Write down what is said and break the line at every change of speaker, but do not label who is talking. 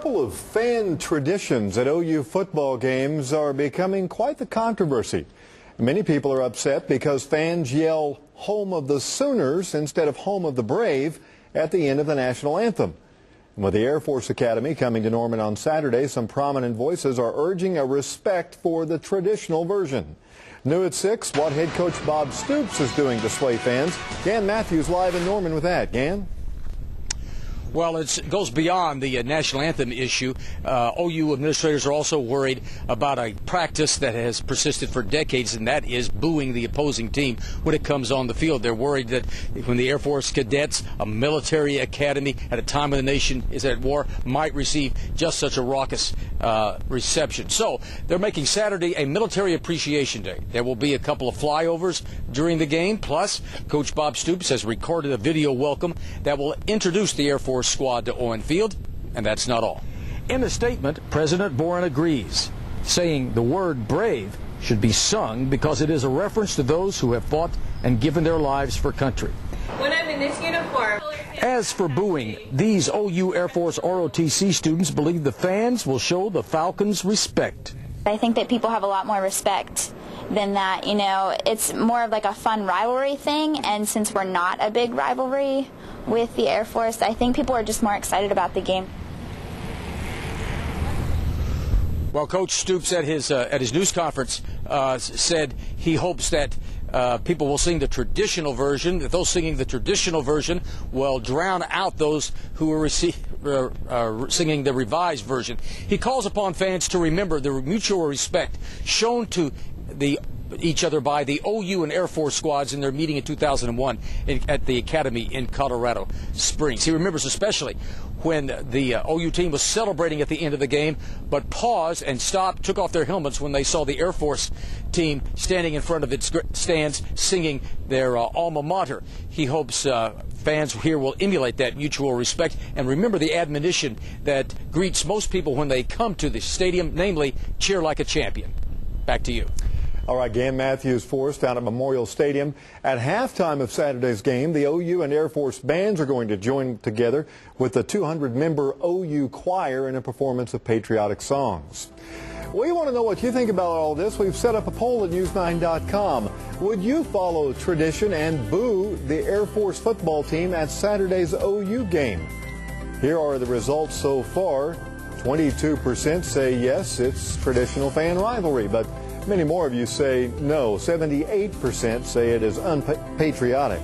couple of fan traditions at OU football games are becoming quite the controversy. Many people are upset because fans yell "Home of the Sooners" instead of "Home of the Brave" at the end of the national anthem. And with the Air Force Academy coming to Norman on Saturday, some prominent voices are urging a respect for the traditional version. New at 6, what head coach Bob Stoops is doing to sway fans. Gan Matthews live in Norman with that. Gan?
Well, it goes beyond the national anthem issue. OU administrators are also worried about a practice that has persisted for decades, and that is booing the opposing team when it comes on the field. They're worried that when the Air Force cadets, a military academy at a time when the nation is at war, might receive just such a raucous reception. So they're making Saturday a military appreciation day. There will be a couple of flyovers during the game. Plus, Coach Bob Stoops has recorded a video welcome that will introduce the Air Force squad to Owen Field, and that's not all. In a statement, President Boren agrees, saying the word brave should be sung because it is a reference to those who have fought and given their lives for country.
When I'm in this uniform.
As for booing, these OU Air Force ROTC students believe the fans will show the Falcons respect.
I think that people have a lot more respect than that. You know, it's more of like a fun rivalry thing, and since we're not a big rivalry with the Air Force, I think people are just more excited about the game.
Well, Coach Stoops at his news conference said he hopes that people will sing the traditional version, that those singing the traditional version will drown out those who are singing the revised version. He calls upon fans to remember the mutual respect shown to each other by the OU and Air Force squads in their meeting in 2001 at the Academy in Colorado Springs. He remembers especially when the OU team was celebrating at the end of the game, but paused and stopped, took off their helmets when they saw the Air Force team standing in front of its stands singing their alma mater. He hopes fans here will emulate that mutual respect and remember the admonition that greets most people when they come to the stadium, namely, cheer like a champion. Back to you.
All right, Gan Matthews for us down at Memorial Stadium. At halftime of Saturday's game, the OU and Air Force bands are going to join together with the 200-member OU choir in a performance of patriotic songs. We want to know what you think about all this. We've set up a poll at news9.com. Would you follow tradition and boo the Air Force football team at Saturday's OU game? Here are the results so far. 22% say yes, it's traditional fan rivalry, but many more of you say no. 78% say it is unpatriotic.